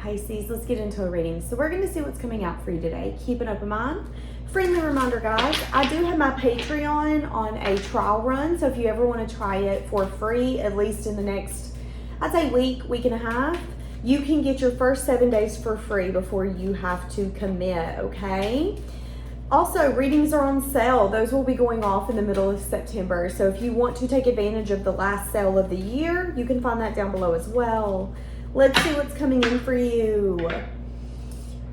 Pisces, let's get into a reading. So we're going to see what's coming out for you today. Keep an open mind. Friendly reminder, guys, I do have my Patreon on a trial run. So if you ever want to try it for free, at least in the next, I'd say week and a half, you can get your first 7 days for free before you have to commit, okay? Also, readings are on sale. Those will be going off in the middle of September. So if you want to take advantage of the last sale of the year, you can find that down below as well. Let's see what's coming in for you.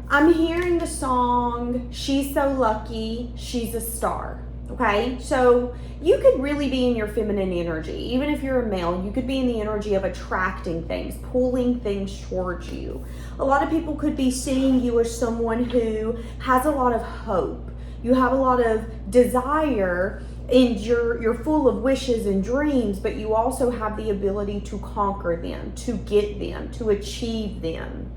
I'm hearing the song, She's So Lucky, She's a Star. Okay, so you could really be in your feminine energy. Even if you're a male, you could be in the energy of attracting things, pulling things towards you. A lot of people could be seeing you as someone who has a lot of hope. You have a lot of desire and you're full of wishes and dreams, but you also have the ability to conquer them, to get them, to achieve them.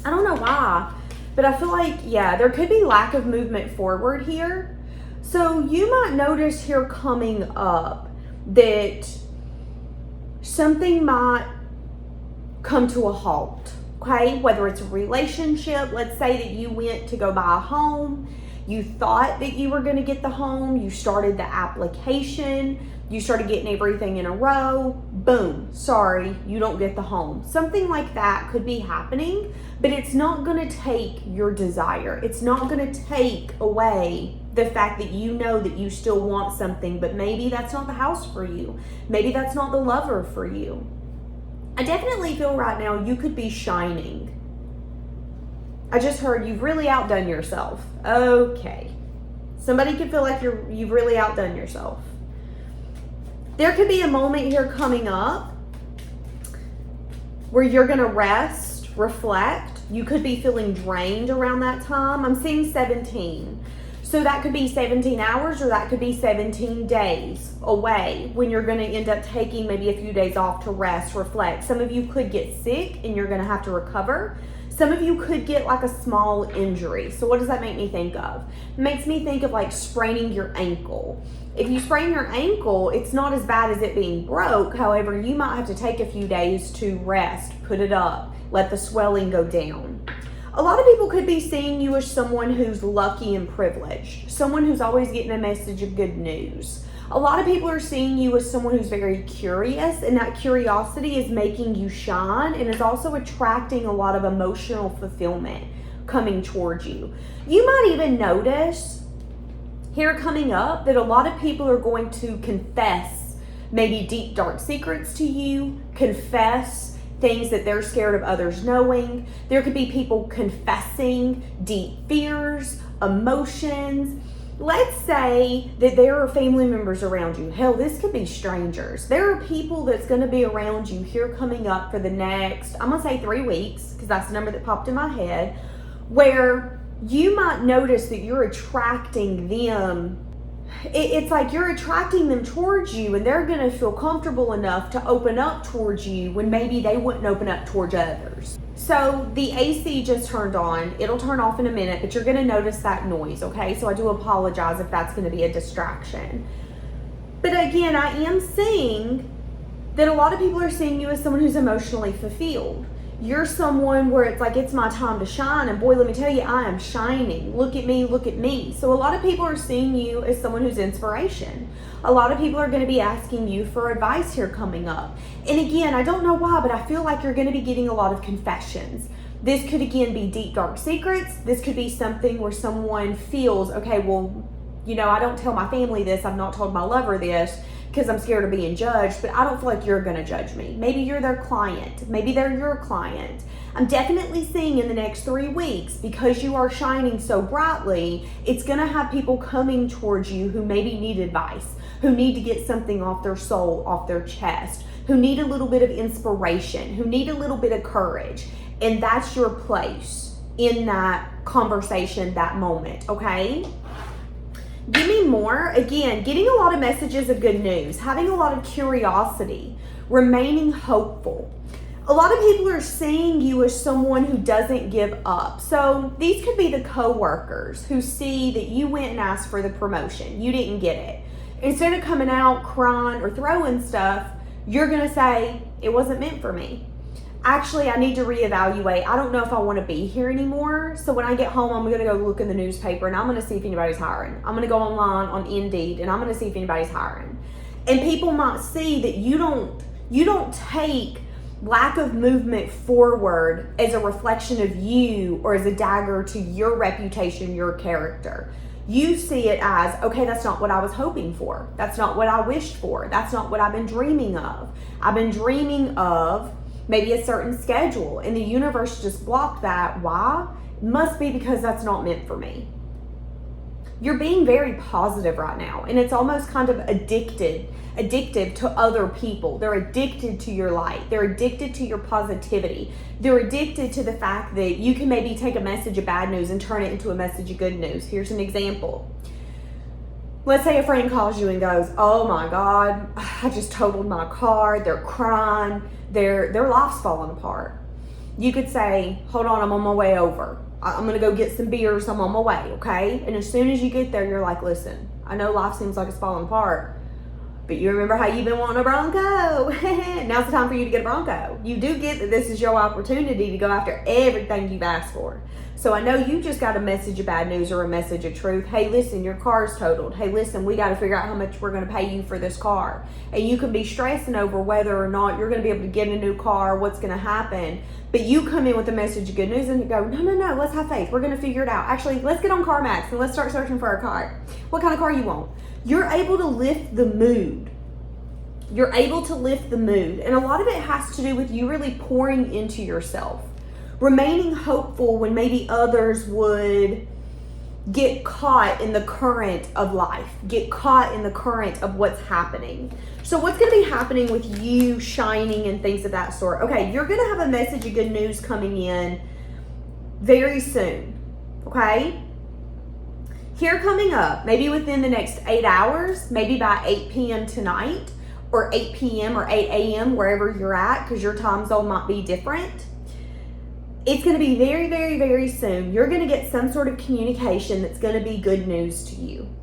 I don't know why, but I feel like, yeah, there could be lack of movement forward here. So you might notice here coming up that something might come to a halt, okay? Whether it's a relationship, let's say that you went to go buy a home, you thought that you were going to get the home, you started the application, you started getting everything in a row, boom, sorry, you don't get the home. Something like that could be happening, but it's not going to take your desire. It's not going to take away the fact that you know that you still want something, but maybe that's not the house for you. Maybe that's not the lover for you. I definitely feel right now you could be shining. I just heard you've really outdone yourself. Okay. Somebody could feel like you've really outdone yourself. There could be a moment here coming up where you're going to rest, reflect. You could be feeling drained around that time. I'm seeing 17. So that could be 17 hours or that could be 17 days away when you're going to end up taking maybe a few days off to rest, reflect. Some of you could get sick and you're going to have to recover. Some of you could get like a small injury. So what does that make me think of? It makes me think of like spraining your ankle. If you sprain your ankle, it's not as bad as it being broke. However, you might have to take a few days to rest, put it up, let the swelling go down. A lot of people could be seeing you as someone who's lucky and privileged, someone who's always getting a message of good news. A lot of people are seeing you as someone who's very curious, and that curiosity is making you shine and is also attracting a lot of emotional fulfillment coming towards you. You might even notice here coming up that a lot of people are going to confess maybe deep, dark secrets to you, confess things that they're scared of others knowing. There could be people confessing deep fears, emotions. Let's say that there are family members around you. Hell, this could be strangers. There are people that's going to be around you here coming up for the next, I'm going to say 3 weeks, because that's the number that popped in my head, where you might notice that you're attracting them. It's like you're attracting them towards you and they're going to feel comfortable enough to open up towards you when maybe they wouldn't open up towards others. So the AC just turned on. It'll turn off in a minute, but you're going to notice that noise, okay? So I do apologize if that's going to be a distraction. But again, I am seeing that a lot of people are seeing you as someone who's emotionally fulfilled. You're someone where it's like, it's my time to shine. And boy, let me tell you, I am shining. Look at me, look at me. So a lot of people are seeing you as someone who's inspiration. A lot of people are going to be asking you for advice here coming up. And again, I don't know why, but I feel like you're going to be getting a lot of confessions. This could again be deep, dark secrets. This could be something where someone feels, okay, well, you know, I don't tell my family this. I've not told my lover this because I'm scared of being judged, but I don't feel like you're going to judge me. Maybe you're their client. Maybe they're your client. I'm definitely seeing in the next 3 weeks, because you are shining so brightly, it's going to have people coming towards you who maybe need advice, who need to get something off their soul, off their chest, who need a little bit of inspiration, who need a little bit of courage. And that's your place in that conversation, that moment, okay? Give me more. Again, getting a lot of messages of good news, having a lot of curiosity, remaining hopeful. A lot of people are seeing you as someone who doesn't give up. So these could be the co-workers who see that you went and asked for the promotion. You didn't get it. Instead of coming out crying or throwing stuff, you're going to say, it wasn't meant for me. actually, I need to reevaluate. I don't know if I want to be here anymore. So when I get home, I'm going to go look in the newspaper and I'm going to see if anybody's hiring. I'm going to go online on Indeed and I'm going to see if anybody's hiring. And people might see that you don't take lack of movement forward as a reflection of you or as a dagger to your reputation, your character. You see it as, okay, that's not what I was hoping for. That's not what I wished for. That's not what I've been dreaming of. I've been dreaming of maybe a certain schedule, and the universe just blocked that. Why? It must be because that's not meant for me. You're being very positive right now, and it's almost kind of addictive to other people. They're addicted to your light. They're addicted to your positivity. They're addicted to the fact that you can maybe take a message of bad news and turn it into a message of good news. Here's an example. Let's say a friend calls you and goes, oh my God, I just totaled my car. They're crying. Their life's falling apart. You could say, hold on, I'm on my way over. I'm going to go get some beers. I'm on my way, okay? And as soon as you get there, you're like, listen, I know life seems like it's falling apart, but you remember how you've been wanting a Bronco. Now's the time for you to get a Bronco. You do get that this is your opportunity to go after everything you've asked for. So I know you just got a message of bad news or a message of truth. Hey, listen, your car's totaled. Hey, listen, we got to figure out how much we're going to pay you for this car. And you can be stressing over whether or not you're going to be able to get a new car, what's going to happen. But you come in with a message of good news and you go, no, let's have faith. We're going to figure it out. Actually, let's get on CarMax and let's start searching for a car. What kind of car you want? You're able to lift the mood. You're able to lift the mood. And a lot of it has to do with you really pouring into yourself. Remaining hopeful when maybe others would get caught in the current of life, get caught in the current of what's happening. So what's going to be happening with you shining and things of that sort? Okay, you're going to have a message of good news coming in very soon, okay? Here coming up, maybe within the next 8 hours, maybe by 8 p.m. tonight, or 8 p.m. or 8 a.m., wherever you're at, because your time zone might be different. It's going to be very, very, very soon. You're going to get some sort of communication that's going to be good news to you.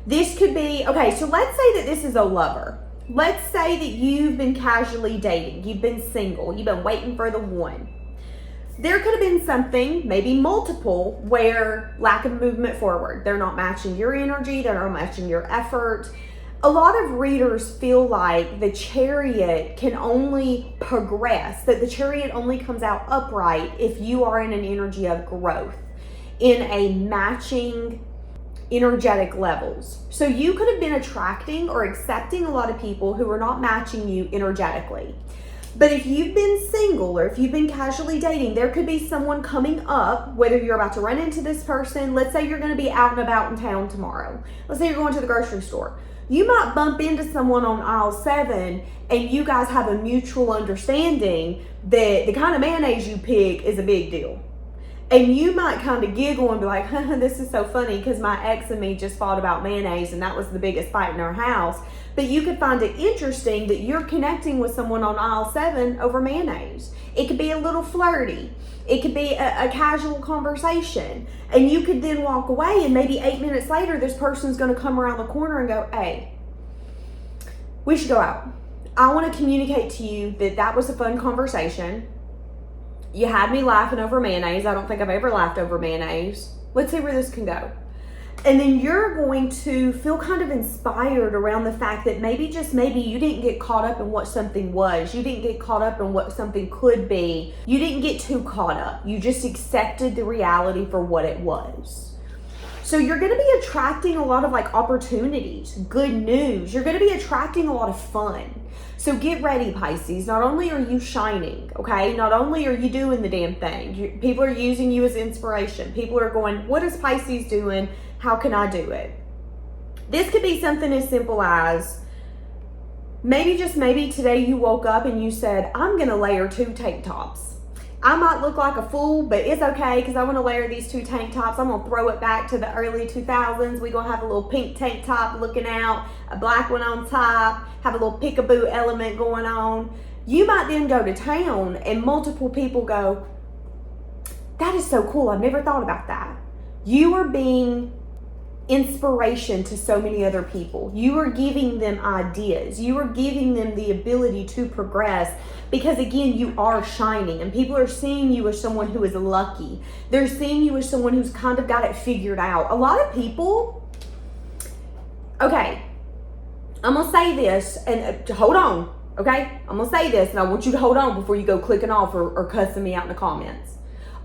This could be, okay, so let's say that this is a lover. Let's say that you've been casually dating. You've been single. You've been waiting for the one. There could have been something, maybe multiple, where lack of movement forward. They're not matching your energy. They're not matching your effort. A lot of readers feel like the Chariot can only progress, that the Chariot only comes out upright if you are in an energy of growth, in a matching energetic levels. So you could have been attracting or accepting a lot of people who are not matching you energetically. But if you've been single or if you've been casually dating, there could be someone coming up, whether you're about to run into this person. Let's say you're going to be out and about in town tomorrow. Let's say you're going to the grocery store. You might bump into someone on aisle 7 and you guys have a mutual understanding that the kind of mayonnaise you pick is a big deal. And you might kind of giggle and be like, this is so funny because my ex and me just fought about mayonnaise and that was the biggest fight in our house. But you could find it interesting that you're connecting with someone on aisle 7 over mayonnaise. It could be a little flirty. It could be a casual conversation. And you could then walk away and maybe 8 minutes later, this person's going to come around the corner and go, hey, we should go out. I want to communicate to you that that was a fun conversation. You had me laughing over mayonnaise. I don't think I've ever laughed over mayonnaise. Let's see where this can go. And then you're going to feel kind of inspired around the fact that maybe, just maybe, you didn't get caught up in what something was. You didn't get caught up in what something could be. You didn't get too caught up. You just accepted the reality for what it was. So you're going to be attracting a lot of like opportunities, good news. You're going to be attracting a lot of fun. So get ready, Pisces. Not only are you shining, okay? Not only are you doing the damn thing. People are using you as inspiration. People are going, what is Pisces doing? How can I do it? This could be something as simple as maybe, just maybe, today you woke up and you said, I'm going to layer 2 tank tops. I might look like a fool, but it's okay because I want to layer these 2 tank tops. I'm going to throw it back to the early 2000s. We're going to have a little pink tank top looking out, a black one on top, have a little peekaboo element going on. You might then go to town and multiple people go, that is so cool. I've never thought about that. You are being inspiration to so many other people. You are giving them ideas. You are giving them the ability to progress because, again, you are shining and people are seeing you as someone who is lucky. They're seeing you as someone who's kind of got it figured out. A lot of people, okay, I'm going to say this and hold on, okay? I'm going to say this and I want you to hold on before you go clicking off or cussing me out in the comments.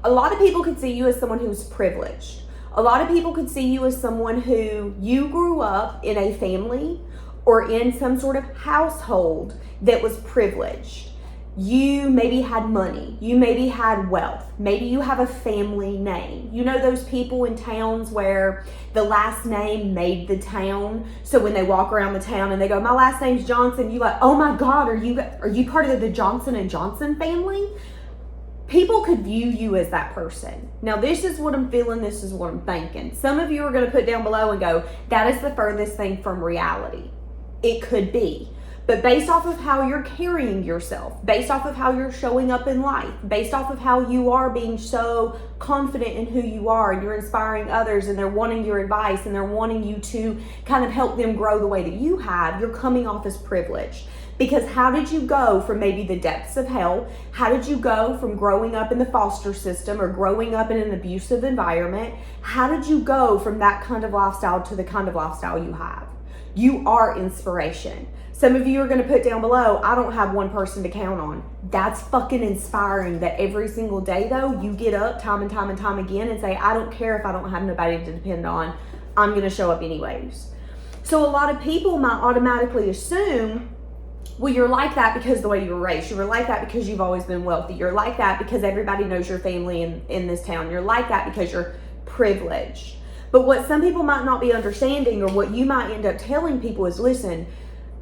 A lot of people could see you as someone who's privileged. A lot of people could see you as someone who you grew up in a family or in some sort of household that was privileged. You maybe had money. You maybe had wealth. Maybe you have a family name. You know those people in towns where the last name made the town. So when they walk around the town and they go, my last name's Johnson, you like, oh my God, are you part of the Johnson and Johnson family? People could view you as that person. Now, this is what I'm feeling. This is what I'm thinking. Some of you are going to put down below and go, that is the furthest thing from reality. It could be. But based off of how you're carrying yourself, based off of how you're showing up in life, based off of how you are being so confident in who you are, and you're inspiring others and they're wanting your advice and they're wanting you to kind of help them grow the way that you have, you're coming off as privileged. Because how did you go from maybe the depths of hell? How did you go from growing up in the foster system or growing up in an abusive environment? How did you go from that kind of lifestyle to the kind of lifestyle you have? You are inspiration. Some of you are going to put down below, I don't have one person to count on. That's fucking inspiring that every single day though, you get up time and time and time again and say, I don't care if I don't have nobody to depend on. I'm going to show up anyways. So a lot of people might automatically assume, well, you're like that because of the way you were raised. You were like that because you've always been wealthy. You're like that because everybody knows your family in this town. You're like that because you're privileged. But what some people might not be understanding, or what you might end up telling people is, listen,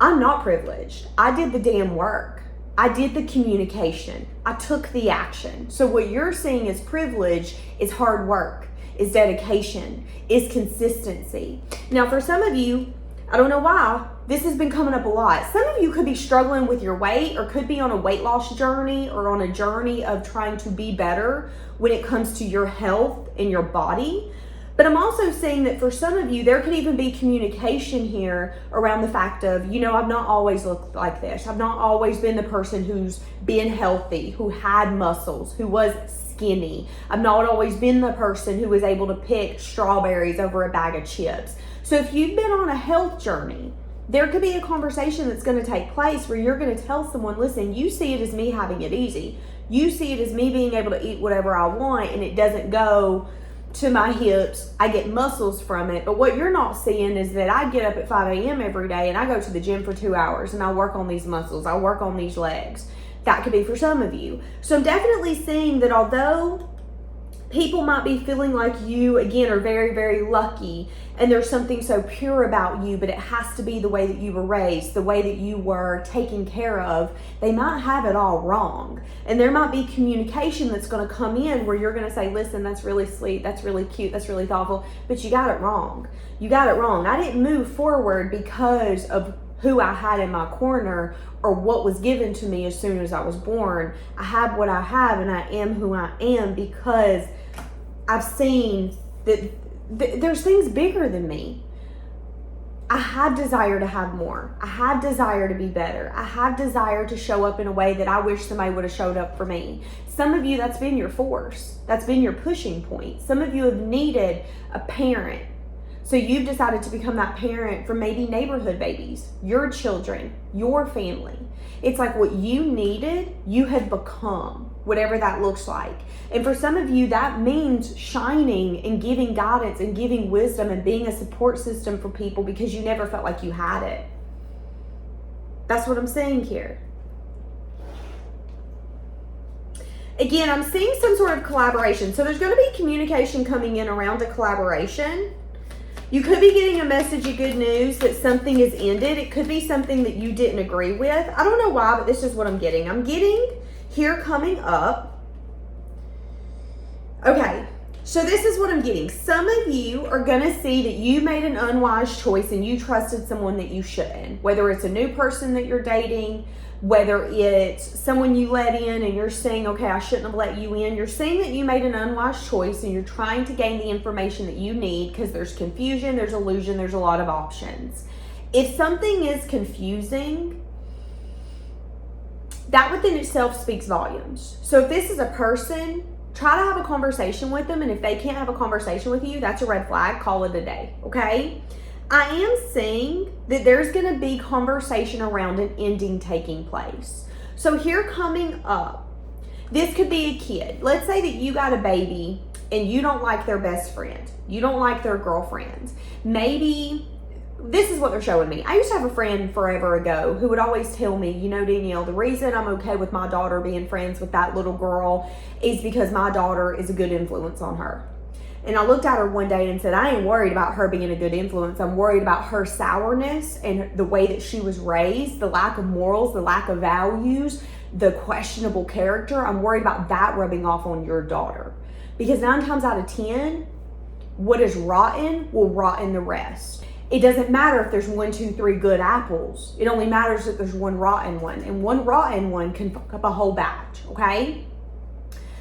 I'm not privileged. I did the damn work. I did the communication. I took the action. So what you're seeing as privilege is hard work, is dedication, is consistency. Now, for some of you, I don't know why, this has been coming up a lot. Some of you could be struggling with your weight, or could be on a weight loss journey, or on a journey of trying to be better when it comes to your health and your body. But I'm also saying that for some of you, there could even be communication here around the fact of, you know, I've not always looked like this. I've not always been the person who's been healthy, who had muscles, who was skinny. I've not always been the person who was able to pick strawberries over a bag of chips. So if you've been on a health journey, there could be a conversation that's going to take place where you're going to tell someone, listen, you see it as me having it easy. You see it as me being able to eat whatever I want, and it doesn't go to my hips. I get muscles from it. But what you're not seeing is that I get up at 5 a.m. every day and I go to the gym for 2 hours and I work on these muscles. I work on these legs. That could be for some of you. So I'm definitely seeing that although people might be feeling like you, again, are very, very lucky, and there's something so pure about you, but it has to be the way that you were raised, the way that you were taken care of, they might have it all wrong. And there might be communication that's going to come in where you're going to say, listen, that's really sweet, that's really cute, that's really thoughtful, but you got it wrong. You got it wrong. I didn't move forward because of who I had in my corner or what was given to me as soon as I was born. I have what I have, and I am who I am because I've seen that there's things bigger than me. I have desire to have more. I have desire to be better. I have desire to show up in a way that I wish somebody would have showed up for me. Some of you, that's been your force. That's been your pushing point. Some of you have needed a parent. So you've decided to become that parent for maybe neighborhood babies, your children, your family. It's like what you needed, you have become, whatever that looks like. And for some of you, that means shining and giving guidance and giving wisdom and being a support system for people because you never felt like you had it. That's what I'm saying here. Again, I'm seeing some sort of collaboration. So there's going to be communication coming in around a collaboration. You could be getting a message of good news that something is ended. It could be something that you didn't agree with. I don't know why, but this is what I'm getting. I'm getting here coming up. Okay, so this is what I'm getting. Some of you are going to see that you made an unwise choice and you trusted someone that you shouldn't. Whether it's a new person that you're dating, whether it's someone you let in and you're saying, okay, I shouldn't have let you in. You're saying that you made an unwise choice and you're trying to gain the information that you need because there's confusion, there's illusion, there's a lot of options. If something is confusing, that within itself speaks volumes. So if this is a person, try to have a conversation with them, and if they can't have a conversation with you, that's a red flag. Call it a day, okay? I am seeing that there's going to be conversation around an ending taking place. So here coming up, this could be a kid. Let's say that you got a baby and you don't like their best friend. You don't like their girlfriend. Maybe this is what they're showing me. I used to have a friend forever ago who would always tell me, you know, Danielle, the reason I'm okay with my daughter being friends with that little girl is because my daughter is a good influence on her. And I looked at her one day and said, I ain't worried about her being a good influence. I'm worried about her sourness and the way that she was raised, the lack of morals, the lack of values, the questionable character. I'm worried about that rubbing off on your daughter. Because 9 times out of 10, what is rotten will rot in the rest. It doesn't matter if there's 1, 2, 3 good apples. It only matters if there's one rotten one. And one rotten one can fuck up a whole batch, okay?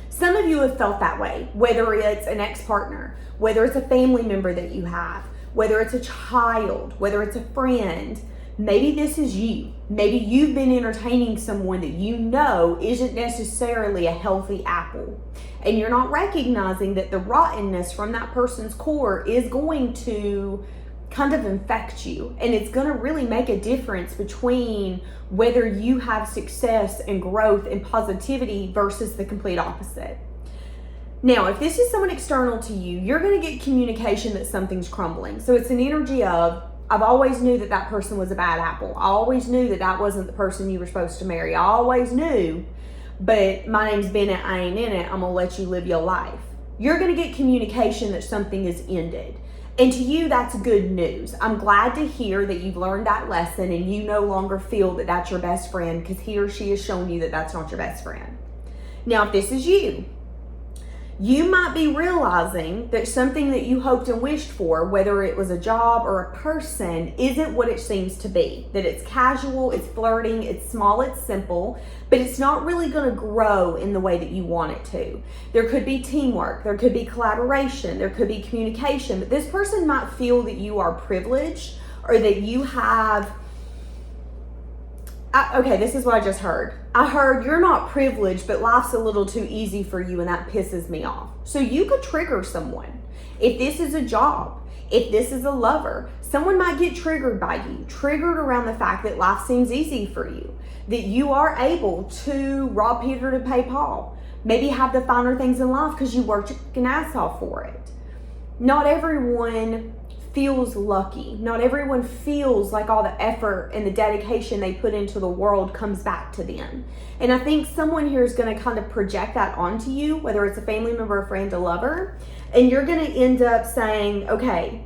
Some of you have felt that way, whether it's an ex-partner, whether it's a family member that you have, whether it's a child, whether it's a friend. Maybe this is you. Maybe you've been entertaining someone that you know isn't necessarily a healthy apple. And you're not recognizing that the rottenness from that person's core is going to kind of infect you, and it's going to really make a difference between whether you have success and growth and positivity versus the complete opposite. Now, if this is someone external to you, you're going to get communication that something's crumbling. So it's an energy of, I've always knew that that person was a bad apple. I always knew that that wasn't the person you were supposed to marry. I always knew, but my name's Bennett, I ain't in it. I'm going to let you live your life. You're going to get communication that something is ended. And to you, that's good news. I'm glad to hear that you've learned that lesson and you no longer feel that that's your best friend because he or she has shown you that that's not your best friend. Now, if this is you, you might be realizing that something that you hoped and wished for, whether it was a job or a person, isn't what it seems to be. That it's casual, it's flirting, it's small, it's simple, but it's not really going to grow in the way that you want it to. There could be teamwork, there could be collaboration, there could be communication, but this person might feel that you are privileged or that you have... Okay, this is what I just heard. I heard you're not privileged, but life's a little too easy for you, and that pisses me off. So you could trigger someone. If this is a job, if this is a lover, someone might get triggered by you, triggered around the fact that life seems easy for you, that you are able to rob Peter to pay Paul, maybe have the finer things in life because you worked your ass off for it. Not everyone feels lucky. Not everyone feels like all the effort and the dedication they put into the world comes back to them. And I think someone here is going to kind of project that onto you, whether it's a family member, a friend, a lover, and you're going to end up saying, okay,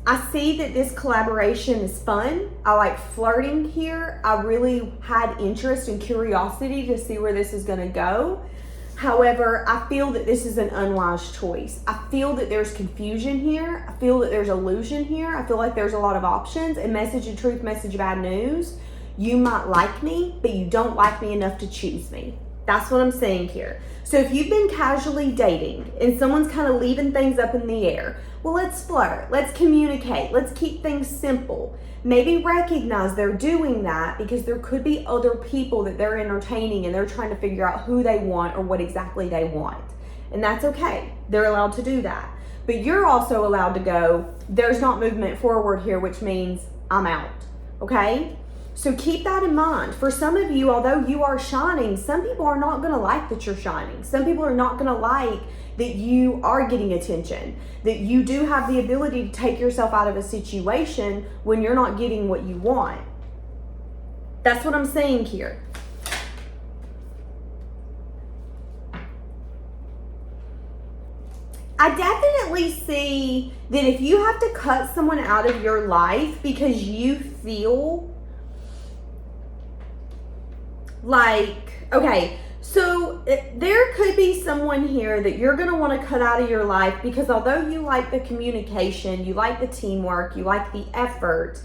I see that this collaboration is fun. I like flirting here. I really had interest and curiosity to see where this is going to go. However, I feel that this is an unwise choice. I feel that there's confusion here. I feel that there's illusion here. I feel like there's a lot of options and message of truth, message of bad news. You might like me, but you don't like me enough to choose me. That's what I'm saying here. So if you've been casually dating and someone's kind of leaving things up in the air, well, let's flirt, let's communicate, let's keep things simple. Maybe recognize they're doing that because there could be other people that they're entertaining and they're trying to figure out who they want or what exactly they want. And that's okay. They're allowed to do that. But you're also allowed to go, there's not movement forward here, which means I'm out. Okay? So keep that in mind. For some of you, although you are shining, some people are not going to like that you're shining. Some people are not going to like that you are getting attention, that you do have the ability to take yourself out of a situation when you're not getting what you want. That's what I'm saying here. I definitely see that if you have to cut someone out of your life because you feel like, okay, so there could be someone here that you're going to want to cut out of your life because although you like the communication, you like the teamwork, you like the effort,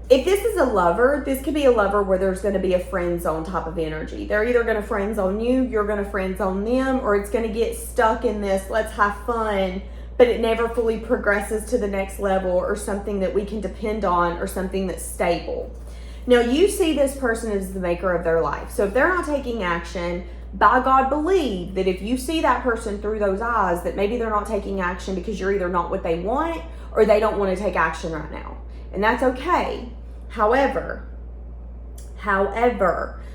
If this is a lover, this could be a lover where there's going to be a friend zone type of energy. They're either going to friend zone you, you're going to friend zone them, or it's going to get stuck in this, let's have fun, but it never fully progresses to the next level or something that we can depend on or something that's stable. Now, you see this person as the maker of their life. So if they're not taking action, by God, believe that if you see that person through those eyes, that maybe they're not taking action because you're either not what they want or they don't want to take action right now. And that's okay. However,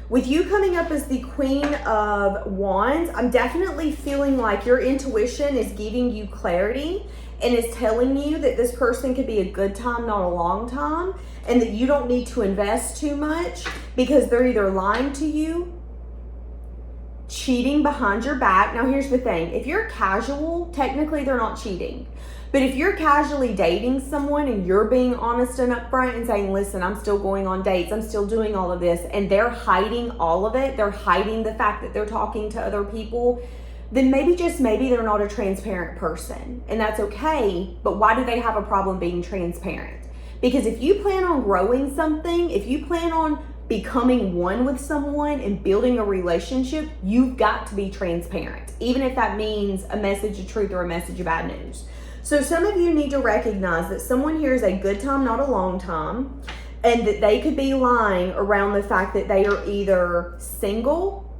with you coming up as the Queen of Wands, I'm definitely feeling like your intuition is giving you clarity and is telling you that this person could be a good time, not a long time, and that you don't need to invest too much because they're either lying to you, cheating behind your back. Now, here's the thing. If you're casual, technically they're not cheating. But if you're casually dating someone and you're being honest and upfront and saying, listen, I'm still going on dates, I'm still doing all of this, and they're hiding all of it, they're hiding the fact that they're talking to other people, then maybe, just maybe, they're not a transparent person. And that's okay, but why do they have a problem being transparent? Because if you plan on growing something, if you plan on becoming one with someone and building a relationship, you've got to be transparent, even if that means a message of truth or a message of bad news. So some of you need to recognize that someone here is a good time, not a long time, and that they could be lying around the fact that they are either single,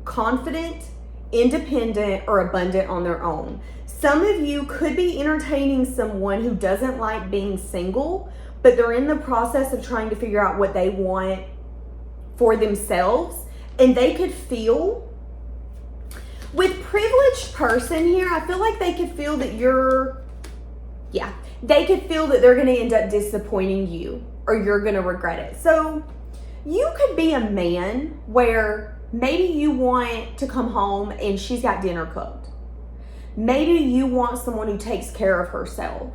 confident, independent, or abundant on their own. Some of you could be entertaining someone who doesn't like being single, but they're in the process of trying to figure out what they want for themselves, and they could feel, with privileged person here, I feel like they could feel that they could feel that they're going to end up disappointing you or you're going to regret it. So you could be a man where maybe you want to come home and she's got dinner cooked. Maybe you want someone who takes care of herself.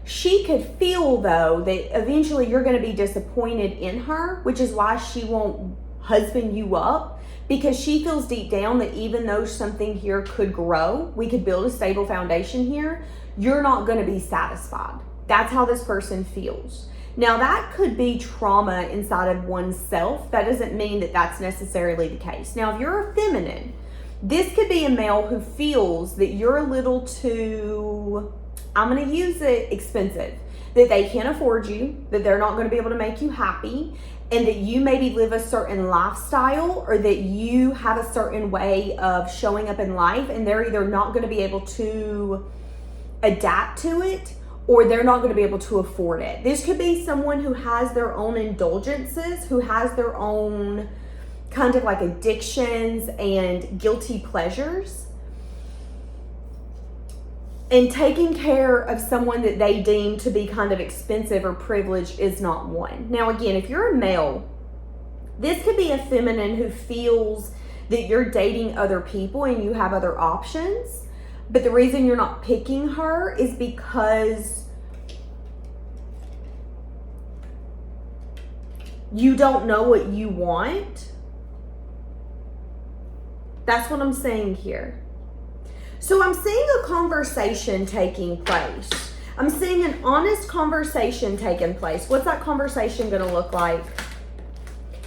She could feel, though, that eventually you're going to be disappointed in her, which is why she won't husband you up, because she feels deep down that even though something here could grow, we could build a stable foundation here, you're not going to be satisfied. That's how this person feels. Now, that could be trauma inside of oneself. That doesn't mean that that's necessarily the case. Now, if you're a feminine, this could be a male who feels that you're a little too, I'm going to use it, expensive, that they can't afford you, that they're not going to be able to make you happy, and that you maybe live a certain lifestyle or that you have a certain way of showing up in life, and they're either not going to be able to adapt to it or they're not going to be able to afford it. This could be someone who has their own indulgences, who has their own kind of like addictions and guilty pleasures. And taking care of someone that they deem to be kind of expensive or privileged is not one. Now, again, if you're a male, this could be a feminine who feels that you're dating other people and you have other options. But the reason you're not picking her is because you don't know what you want. That's what I'm saying here. So I'm seeing a conversation taking place. I'm seeing an honest conversation taking place. What's that conversation going to look like?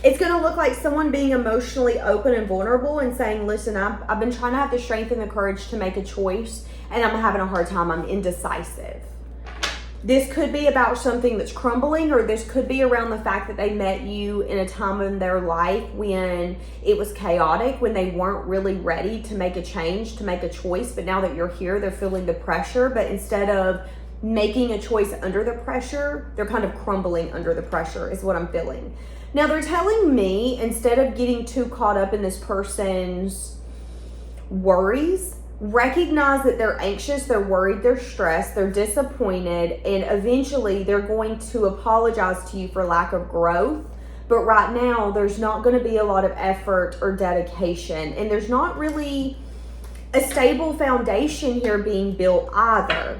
It's going to look like someone being emotionally open and vulnerable and saying, listen, I've been trying to have the strength and the courage to make a choice, and I'm having a hard time. I'm indecisive. This could be about something that's crumbling, or this could be around the fact that they met you in a time in their life when it was chaotic, when they weren't really ready to make a change, to make a choice. But now that you're here, they're feeling the pressure. But instead of making a choice under the pressure, they're kind of crumbling under the pressure is what I'm feeling. Now, they're telling me, instead of getting too caught up in this person's worries, recognize that they're anxious, they're worried, they're stressed, they're disappointed, and eventually they're going to apologize to you for lack of growth. But right now, there's not going to be a lot of effort or dedication, and there's not really a stable foundation here being built either.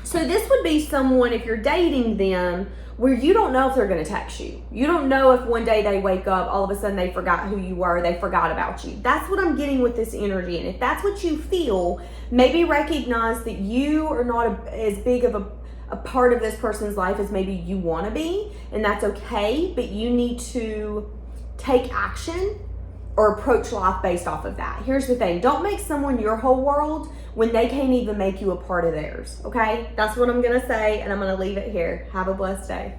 So this would be someone, if you're dating them, where you don't know if they're going to text you. You don't know if one day they wake up, all of a sudden they forgot who you were, they forgot about you. That's what I'm getting with this energy. And if that's what you feel, maybe recognize that you are not as big of a part of this person's life as maybe you want to be, and that's okay, but you need to take action or approach life based off of that. Here's the thing. Don't make someone your whole world when they can't even make you a part of theirs, okay? That's what I'm going to say, and I'm going to leave it here. Have a blessed day.